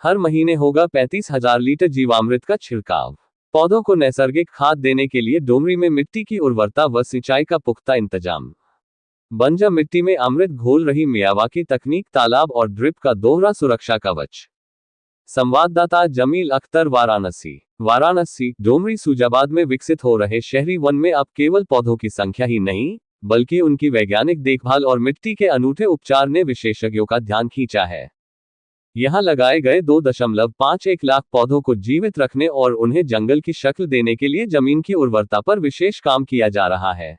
हर महीने होगा 35,000 लीटर जीवामृत का छिड़काव। पौधों को नैसर्गिक खाद देने के लिए डोमरी में मिट्टी की उर्वरता व सिंचाई का पुख्ता इंतजाम। बंजर मिट्टी में अमृत घोल रही मियावाकी तकनीक, तालाब और ड्रिप का दोहरा सुरक्षा कवच। संवाददाता जमील अख्तर, वाराणसी। डोमरी सूजाबाद में विकसित हो रहे शहरी वन में अब केवल पौधों की संख्या ही नहीं, बल्कि उनकी वैज्ञानिक देखभाल और मिट्टी के अनूठे उपचार ने विशेषज्ञों का ध्यान खींचा है। यहां लगाए गए 2.51 लाख पौधों को जीवित रखने और उन्हें जंगल की शक्ल देने के लिए जमीन की उर्वरता पर विशेष काम किया जा रहा है।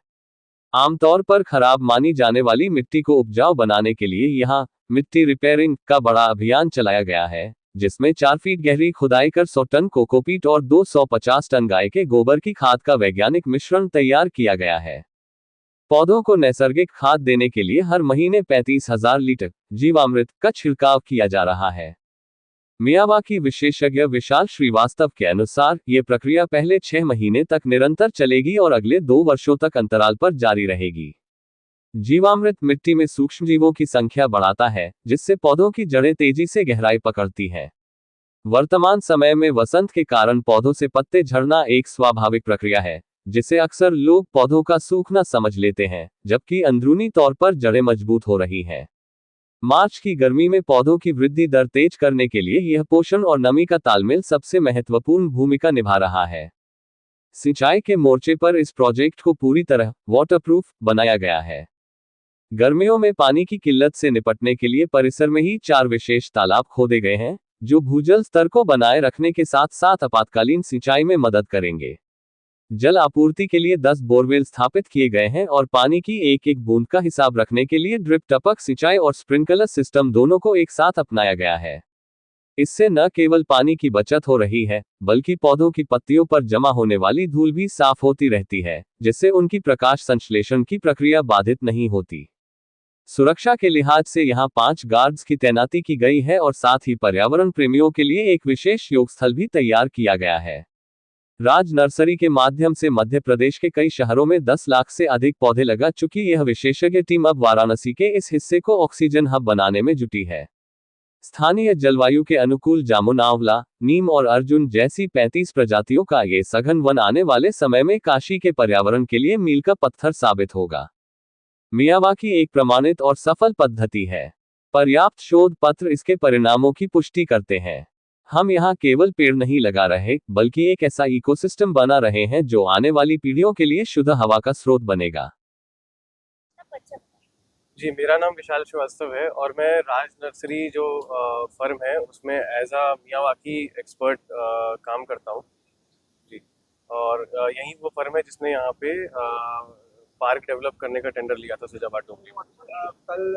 आमतौर पर खराब मानी जाने वाली मिट्टी को उपजाऊ बनाने के लिए यहां मिट्टी रिपेयरिंग का बड़ा अभियान चलाया गया है, जिसमें 4 फीट गहरी खुदाई कर 100 टन कोकोपीट और 250 टन गाय के गोबर की खाद का वैज्ञानिक मिश्रण तैयार किया गया है। पौधों को नैसर्गिक खाद देने के लिए हर महीने 35,000 लीटर जीवामृत का छिड़काव किया जा रहा है। मियावाकी विशेषज्ञ विशाल श्रीवास्तव के अनुसार ये प्रक्रिया पहले 6 महीने तक निरंतर चलेगी और अगले 2 वर्षों तक अंतराल पर जारी रहेगी। जीवामृत मिट्टी में सूक्ष्मजीवों की संख्या बढ़ाता है, जिससे पौधों की जड़ें तेजी से गहराई पकड़ती हैं। वर्तमान समय में वसंत के कारण पौधों से पत्ते झड़ना एक स्वाभाविक प्रक्रिया है, जिसे अक्सर लोग पौधों का सूखना समझ लेते हैं, जबकि अंदरूनी तौर पर जड़ें मजबूत हो रही हैं। मार्च की गर्मी में पौधों की वृद्धि दर तेज करने के लिए यह पोषण और नमी का तालमेल सबसे महत्वपूर्ण भूमिका निभा रहा है। सिंचाई के मोर्चे पर इस प्रोजेक्ट को पूरी तरह वाटरप्रूफ बनाया गया है। गर्मियों में पानी की किल्लत से निपटने के लिए परिसर में ही 4 विशेष तालाब खोदे गए हैं, जो भूजल स्तर को बनाए रखने के साथ साथ आपातकालीन सिंचाई में मदद करेंगे। जल आपूर्ति के लिए 10 बोरवेल स्थापित किए गए हैं और पानी की एक एक बूंद का हिसाब रखने के लिए ड्रिप, टपक सिंचाई और स्प्रिंकलर सिस्टम दोनों को एक साथ अपनाया गया है। इससे न केवल पानी की बचत हो रही है, बल्कि पौधों की पत्तियों पर जमा होने वाली धूल भी साफ होती रहती है, जिससे उनकी प्रकाश संश्लेषण की प्रक्रिया बाधित नहीं होती। सुरक्षा के लिहाज से यहाँ 5 गार्ड्स की तैनाती की गई है और साथ ही पर्यावरण प्रेमियों के लिए एक विशेष योग स्थल भी तैयार किया गया है। राज नर्सरी के माध्यम से मध्य प्रदेश के कई शहरों में 10 लाख से अधिक पौधे लगा चुकी यह विशेषज्ञ टीम अब वाराणसी के इस हिस्से को ऑक्सीजन हब बनाने में जुटी है। स्थानीय जलवायु के अनुकूल जामुन, आंवला, नीम और अर्जुन जैसी 35 प्रजातियों का ये सघन वन आने वाले समय में काशी के पर्यावरण के लिए मील का पत्थर साबित होगा। मियावाकी एक प्रमाणित और सफल पद्धति है। पर्याप्त शोध पत्र इसके परिणामों की पुष्टि करते हैं। हम यहाँ केवल पेड़ नहीं लगा रहे, बल्कि एक ऐसा इकोसिस्टम बना रहे हैं जो आने वाली पीढ़ियों के लिए शुद्ध हवा का स्रोत बनेगा। जी, मेरा नाम विशाल श्रीवास्तव है और मैं राज नर्सरी जो फर्म है उसमें एज अ मियावाकी एक्सपर्ट काम करता हूँ। जी, और यही वो फर्म है जिसने यहाँ पे पार्क डेवलप करने का टेंडर लिया था सुजाबाद डोमरी में। कल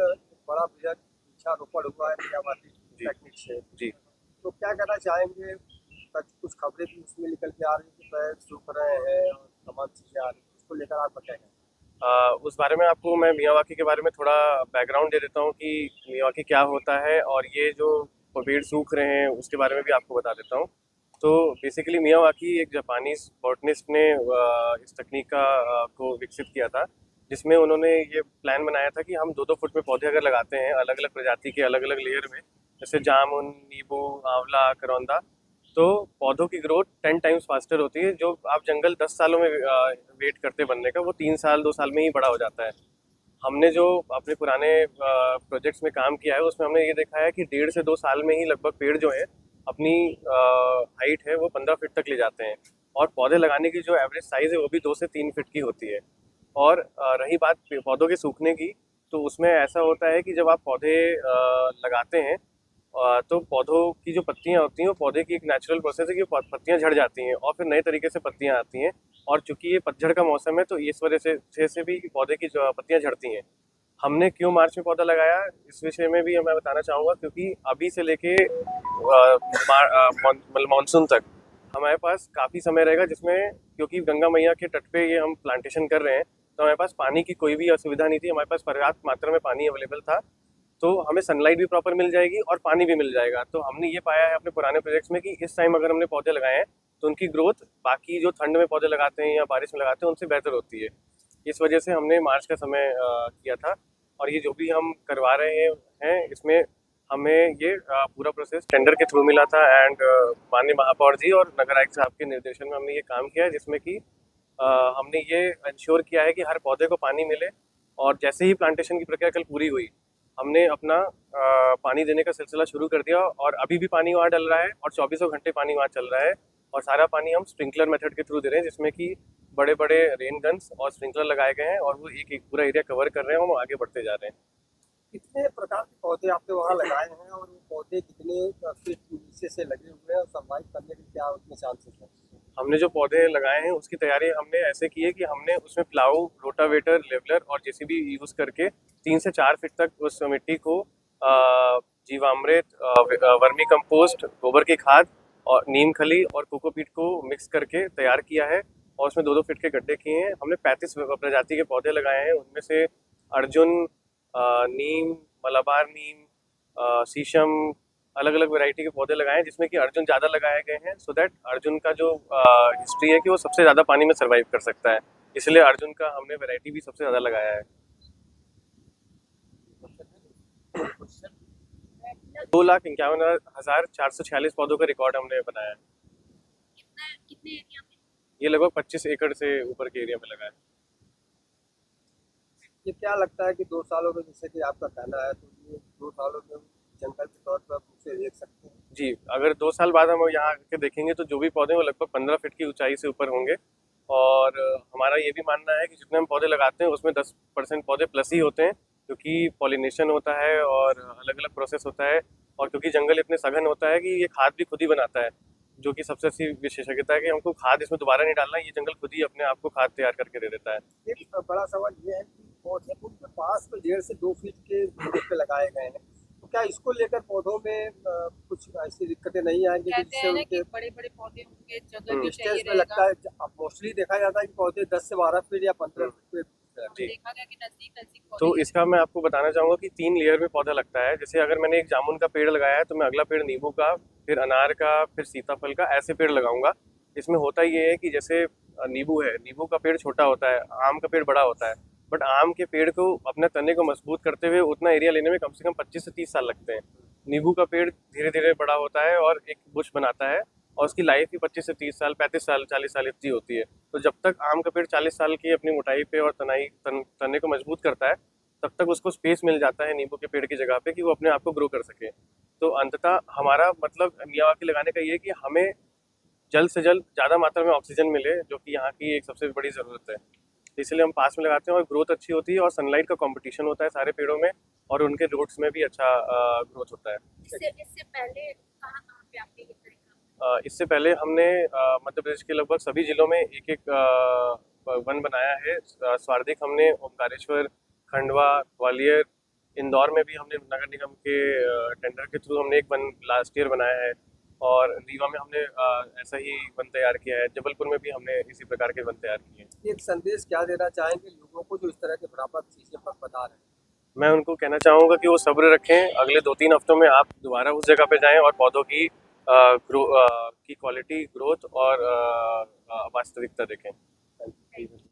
बड़ा बृहद वृक्षारोपण हुआ है मियावाकी टेक्निक से। जी, तो क्या कहना चाहेंगे? कुछ खबरें भी उसमें निकल के आ रही है कि पेड़ सूख रहे हैं और तमाम चीज़ें आ रही हैं, उसको लेकर आप बताएंगे? उस बारे में आपको मैं मियावाकी के बारे में थोड़ा बैकग्राउंड दे देता हूँ कि मियावाकी क्या होता है, और ये जो पेड़ सूख रहे हैं उसके बारे में भी आपको बता देता हूँ। तो बेसिकली मियावाकी एक जापानीज बॉटनिस्ट ने इस तकनीक को विकसित किया था, जिसमें उन्होंने ये प्लान बनाया था कि हम 2-2 फुट में पौधे अगर लगाते हैं अलग अलग प्रजाति के अलग अलग लेयर में, जैसे जामुन, नींबू, आंवला, करौंदा, तो पौधों की ग्रोथ 10 टाइम्स फास्टर होती है। जो आप जंगल 10 सालों में वेट करते बनने का, वो 3 साल 2 साल में ही बड़ा हो जाता है। हमने जो अपने पुराने प्रोजेक्ट्स में काम किया है उसमें हमने ये देखा है कि 1.5 से 2 साल में ही लगभग पेड़ जो है अपनी हाइट है वो 15 फीट तक ले जाते हैं, और पौधे लगाने की जो एवरेज साइज़ है वो भी 2 से 3 फीट की होती है। और रही बात पौधों के सूखने की, तो उसमें ऐसा होता है कि जब आप पौधे लगाते हैं तो पौधों की जो पत्तियां होती हैं वो पौधे की एक नेचुरल प्रोसेस है कि पत्तियां झड़ जाती हैं और फिर नए तरीके से पत्तियां आती हैं। और चूंकि ये पतझड़ का मौसम है तो इस वजह से भी पौधे की जो पत्तियां झड़ती हैं। हमने क्यों मार्च में पौधा लगाया इस विषय में भी मैं बताना चाहूँगा, क्योंकि अभी से लेके मानसून तक हमारे पास काफ़ी समय रहेगा, जिसमें क्योंकि गंगा मैया के तट पे ये हम प्लांटेशन कर रहे हैं, तो हमारे पास पानी की कोई भी असुविधा नहीं थी। हमारे पास पर्याप्त मात्रा में पानी अवेलेबल था, तो हमें सनलाइट भी प्रॉपर मिल जाएगी और पानी भी मिल जाएगा। तो हमने ये पाया है अपने पुराने प्रोजेक्ट्स में कि इस टाइम अगर हमने पौधे लगाए हैं तो उनकी ग्रोथ बाकी जो ठंड में पौधे लगाते हैं या बारिश में लगाते हैं उनसे बेहतर होती है। इस वजह से हमने मार्च का समय किया था, और ये जो भी हम करवा रहे हैं इसमें हमें ये पूरा प्रोसेस टेंडर के थ्रू मिला था एंड माननीय महापौर जी और नगर आयुक्त साहब के निर्देशन में हमने ये काम किया है, जिसमें कि हमने ये इंश्योर किया है कि हर पौधे को पानी मिले। और जैसे ही प्लांटेशन की प्रक्रिया कल पूरी हुई, हमने अपना पानी देने का सिलसिला शुरू कर दिया और अभी भी पानी वहाँ डल रहा है और 24 घंटे पानी वहाँ चल रहा है। और सारा पानी हम स्प्रिंकलर मेथड के थ्रू दे रहे हैं, जिसमें कि बड़े बड़े रेन गन्स और स्प्रिंकलर लगाए गए हैं और वो एक एक पूरा एरिया कवर कर रहे हैं और हम आगे बढ़ते जा रहे हैं। कितने प्रकार के पौधे आपने वहाँ लगाए हैं और वो पौधे कितने फीट नीचे से लगे हुए हैं और सर्वाइव करने के क्या उसमें चांसेस हैं? हमने जो पौधे लगाए हैं उसकी तैयारी हमने ऐसे की है कि हमने उसमें प्लाऊ, रोटावेटर, लेवलर और जेसीबी यूज़ करके 3 से 4 फीट तक उस मिट्टी को जीवामृत, वर्मी कंपोस्ट, गोबर की खाद और नीम खली और कोकोपीट को मिक्स करके तैयार किया है और उसमें 2-2 फीट के गड्ढे किए हैं। हमने 35 प्रजाति के पौधे लगाए हैं, उनमें से अर्जुन, नीम, मलाबार नीम, शीशम, अलग अलग वैरायटी के पौधे लगाए हैं, जिसमें कि अर्जुन ज़्यादा लगाए गए हैं सो दैट अर्जुन का जो हिस्ट्री है कि वो सबसे ज़्यादा पानी में सर्वाइव कर सकता है, इसलिए अर्जुन का हमने वैरायटी भी सबसे ज़्यादा लगाया है। 2,51,446 पौधों का रिकॉर्ड हमने बनाया है। कितने एरिया में? ये लगभग 25 एकड़ से ऊपर के एरिया में लगा है। ये क्या लगता है कि 2 सालों में, जैसे कि आपका कहना है, तो ये 2 सालों में जंगल के तौर पर आप उसे देख सकते हैं? जी, अगर 2 साल बाद हम यहाँ आके देखेंगे तो जो भी पौधे हैं वो लगभग 15 फीट की ऊंचाई से ऊपर होंगे। और हमारा ये भी मानना है कि जितने हम पौधे लगाते हैं उसमें 10% पौधे प्लस ही होते हैं, क्योंकि पॉलिनेशन होता है और अलग अलग प्रोसेस होता है। और क्योंकि जंगल इतने सघन होता है कि ये खाद भी खुद ही बनाता है, जो कि सबसे अच्छी विशेषज्ञता है कि हमको खाद इसमें दोबारा नहीं डालना, ये जंगल खुद ही अपने आप को खाद तैयार करके दे देता है। एक बड़ा सवाल ये है कि पौधे उनके पास में 1.5 से 2 फीट के दूरी पे लगाए गए हैं, तो क्या इसको लेकर पौधों में कुछ ऐसी दिक्कतें नहीं आएंगी कहते जिससे हैं ना उनके कि बड़े-बड़े पौधे होंगे, जगह भी डिस्टेंस चाहिए में लगता रहेगा। है? मोस्टली देखा जाता है कि पौधे 10 से 12 फीट या 15 फीट पे जी। देखा गया कि नजदीक तो पौधे इसका मैं आपको बताना चाहूँगा कि 3 लेयर में पौधा लगता है। जैसे अगर मैंने एक जामुन का पेड़ लगाया है तो मैं अगला पेड़ नींबू का, फिर अनार का, फिर सीताफल का, ऐसे पेड़ लगाऊंगा। इसमें होता ये है कि जैसे नींबू है, नींबू का पेड़ छोटा होता है, आम का पेड़ बड़ा होता है, बट आम के पेड़ को अपने तने को मजबूत करते हुए उतना एरिया लेने में कम से कम 25 से 30 साल लगते हैं। नींबू का पेड़ धीरे धीरे बड़ा होता है और एक बुश बनाता है और उसकी लाइफ ही 25 से 30 साल, 35 साल, 40 साल इतनी होती है। तो जब तक आम का पेड़ 40 साल की अपनी मोटाई पे और तने को मजबूत करता है, तब तक उसको स्पेस मिल जाता है नींबू के पेड़ की जगह पे कि वो अपने आप को ग्रो कर सके। तो अंततः हमारा मतलब मियावाकी लगाने का ये है कि हमें जल्द से जल्द ज़्यादा मात्रा में ऑक्सीजन मिले, जो कि यहाँ की एक सबसे बड़ी ज़रूरत है। इसलिए हम पास में लगाते हैं और ग्रोथ अच्छी होती है और सनलाइट का कंपटीशन होता है सारे पेड़ों में और उनके रूट्स में भी अच्छा ग्रोथ होता है। इससे पहले कहाँ पे आपने ये तरीका? इससे पहले हमने मध्य प्रदेश के लगभग सभी जिलों में एक एक वन बनाया है। स्वार्धिक हमने ओमकारेश्वर, खंडवा, ग्वालियर, इंदौर में भी हमने नगर निगम के टेंडर के थ्रू हमने एक वन लास्ट ईयर बनाया है और रीवा में हमने ऐसा ही वन तैयार किया है। जबलपुर में भी हमने इसी प्रकार के वन तैयार किए हैं। एक संदेश क्या देना चाहेंगे लोगों को जो इस तरह के भ्रामक चीजें पर बता रहे हैं? मैं उनको कहना चाहूँगा कि वो सब्र रखें। अगले 2-3 हफ्तों में आप दोबारा उस जगह पे जाएं और पौधों की की क्वालिटी, ग्रोथ और वास्तविकता देखें।